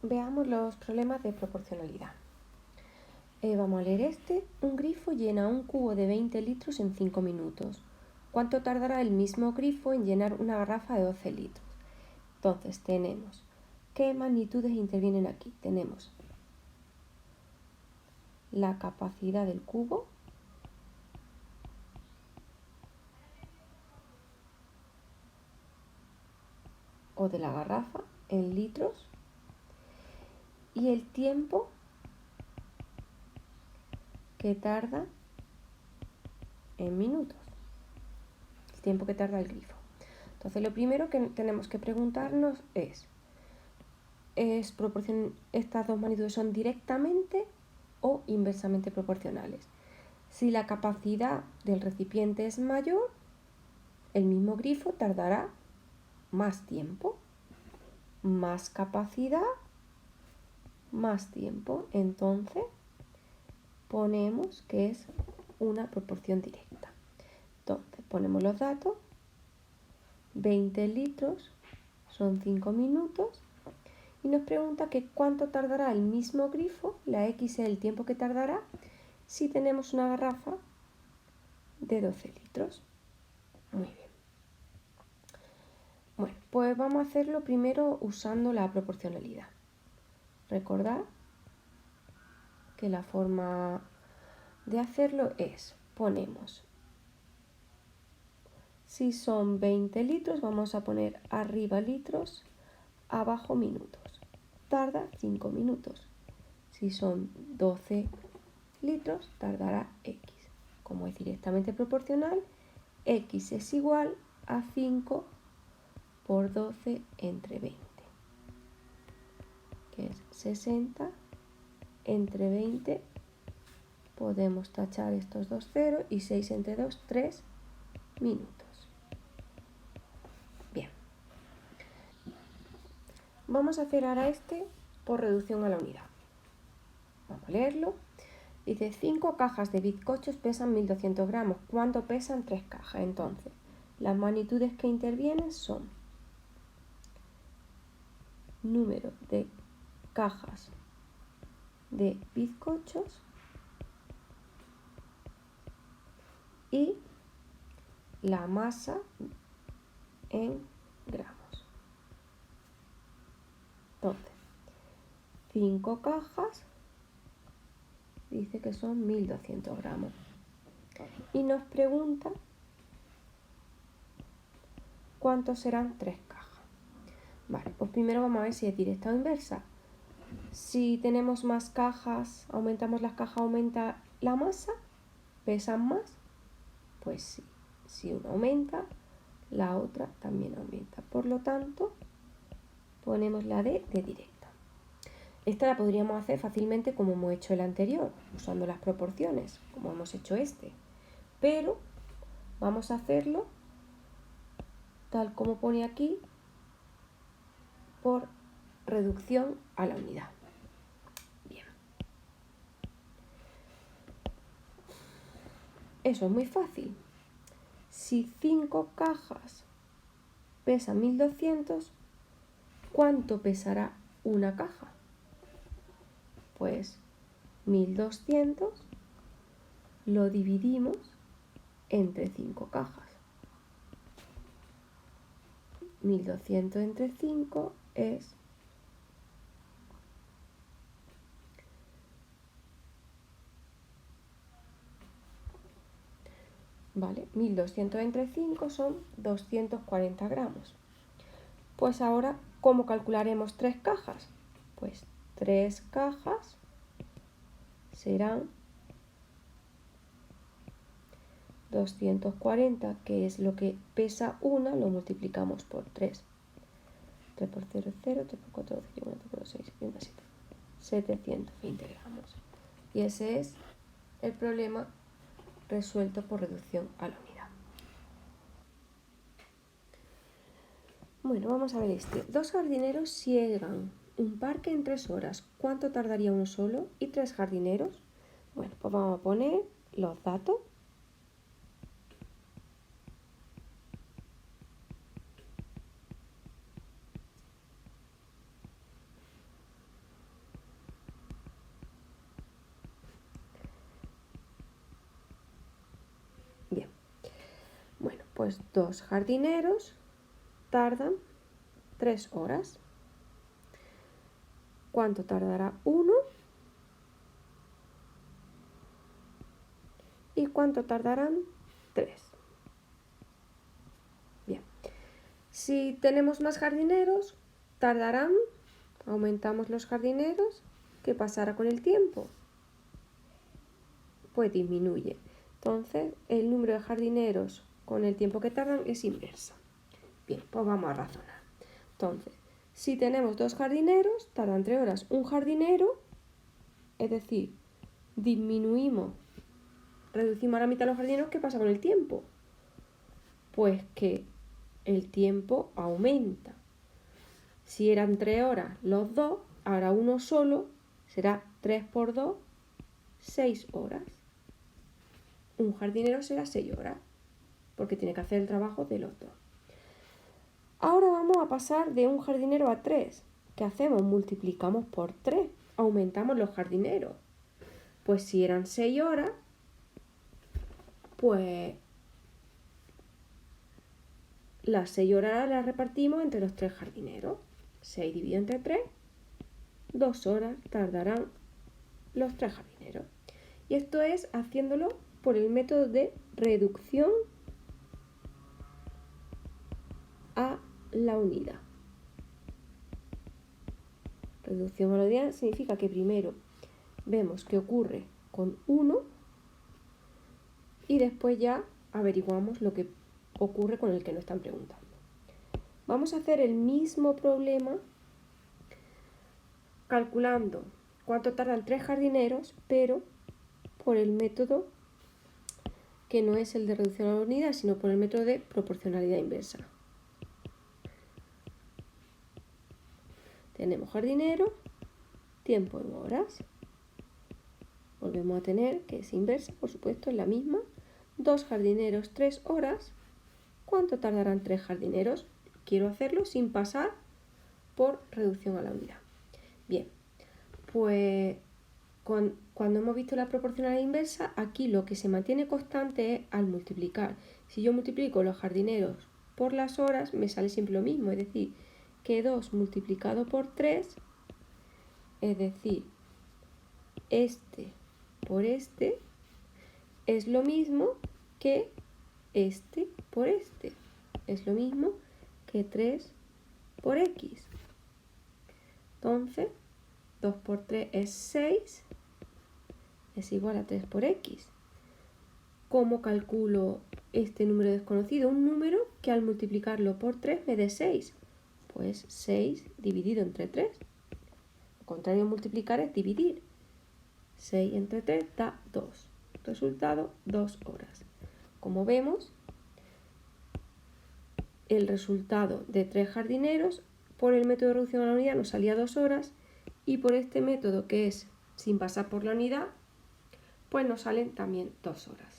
veamos los problemas de proporcionalidad. Vamos a leer este. Un grifo llena un cubo de 20 litros en 5 minutos. ¿Cuánto tardará el mismo grifo en llenar una garrafa de 12 litros? Entonces tenemos, ¿qué magnitudes intervienen aquí? Tenemos la capacidad del cubo, o de la garrafa, en litros, y el tiempo que tarda en minutos, el tiempo que tarda el grifo. Entonces lo primero que tenemos que preguntarnos es ¿estas dos magnitudes son directamente o inversamente proporcionales? Si la capacidad del recipiente es mayor, el mismo grifo tardará más tiempo. Más capacidad, más tiempo. Entonces ponemos que es una proporción directa. Entonces ponemos los datos. 20 litros son 5 minutos. Y nos pregunta que cuánto tardará el mismo grifo, la X es el tiempo que tardará, si tenemos una garrafa de 12 litros. Muy bien. Bueno, pues vamos a hacerlo primero usando la proporcionalidad. Recordad que la forma de hacerlo es, ponemos, si son 20 litros, vamos a poner arriba litros, abajo minutos. Tarda 5 minutos. Si son 12 litros, tardará X. Como es directamente proporcional, X es igual a 5 por 12 entre 20, que es 60 entre 20. Podemos tachar estos dos ceros y 6 entre 2, 3 minutos. Bien. Vamos a hacer ahora este por reducción a la unidad. Vamos a leerlo. Dice, 5 cajas de bizcochos pesan 1200 gramos. ¿Cuánto pesan 3 cajas? Entonces, las magnitudes que intervienen son número de cajas de bizcochos y la masa en gramos. Entonces, 5 cajas dice que son 1200 gramos. Y nos pregunta cuántos serán 3 cajas. Vale, pues primero vamos a ver si es directa o inversa. Si tenemos más cajas, aumentamos las cajas, aumenta la masa, pesan más. Pues sí, si una aumenta, la otra también aumenta. Por lo tanto, ponemos la D de directa. Esta la podríamos hacer fácilmente como hemos hecho el anterior, usando las proporciones, como hemos hecho este. Pero vamos a hacerlo tal como pone aquí, por reducción a la unidad. Bien. Eso es muy fácil. Si 5 cajas pesan 1200, ¿cuánto pesará una caja? Pues 1200 lo dividimos entre 5 cajas. 1200 entre 5 es 1200 entre 5 son 240 gramos. Pues ahora, ¿cómo calcularemos 3 cajas? Pues 3 cajas serán 240, que es lo que pesa una, lo multiplicamos por 3. 3 por 0 es 0, 3 por 4 12, 1 por 6, 77. 720 gramos. Y ese es el problema resuelto por reducción a la unidad. Bueno, vamos a ver este. 2 jardineros siegan un parque en 3 horas. ¿Cuánto tardaría uno solo? ¿Y 3 jardineros? Bueno, pues vamos a poner los datos. Pues 2 jardineros tardan 3 horas. ¿Cuánto tardará uno? ¿Y cuánto tardarán 3? Bien. Si tenemos más jardineros, tardarán, aumentamos los jardineros, ¿qué pasará con el tiempo? Pues disminuye. Entonces, el número de jardineros con el tiempo que tardan es inversa. Bien, pues vamos a razonar. Entonces, si tenemos 2 jardineros, tardan 3 horas un jardinero, es decir, disminuimos, reducimos a la mitad los jardineros, ¿qué pasa con el tiempo? Pues que el tiempo aumenta. Si eran 3 horas los dos, ahora uno solo, será 3 por 2, 6 horas. Un jardinero será 6 horas, porque tiene que hacer el trabajo de los dos. Ahora vamos a pasar de un jardinero a 3. ¿Qué hacemos? Multiplicamos por 3, aumentamos los jardineros. Pues si eran 6 horas, pues las 6 horas las repartimos entre los 3 jardineros. 6 dividido entre 3, 2 horas tardarán los 3 jardineros. Y esto es haciéndolo por el método de reducción a la unidad. Reducción a la unidad significa que primero vemos qué ocurre con 1 y después ya averiguamos lo que ocurre con el que nos están preguntando. Vamos a hacer el mismo problema calculando cuánto tardan 3 jardineros, pero por el método que no es el de reducción a la unidad, sino por el método de proporcionalidad inversa. Tenemos jardinero, tiempo en horas. Volvemos a tener que es inversa, por supuesto, es la misma. 2 jardineros, 3 horas. ¿Cuánto tardarán 3 jardineros? Quiero hacerlo sin pasar por reducción a la unidad. Bien, pues cuando hemos visto la proporcionalidad inversa, aquí lo que se mantiene constante es al multiplicar. Si yo multiplico los jardineros por las horas, me sale siempre lo mismo, es decir, que 2 multiplicado por 3, es decir, este por este, es lo mismo que este por este. Es lo mismo que 3 por x. Entonces, 2 por 3 es 6, es igual a 3 por x. ¿Cómo calculo este número desconocido? Un número que al multiplicarlo por 3 me dé 6. Pues 6 dividido entre 3. Lo contrario de multiplicar es dividir. 6 entre 3 da 2. Resultado, 2 horas. Como vemos, el resultado de 3 jardineros por el método de reducción a la unidad nos salía 2 horas y por este método que es sin pasar por la unidad, pues nos salen también 2 horas.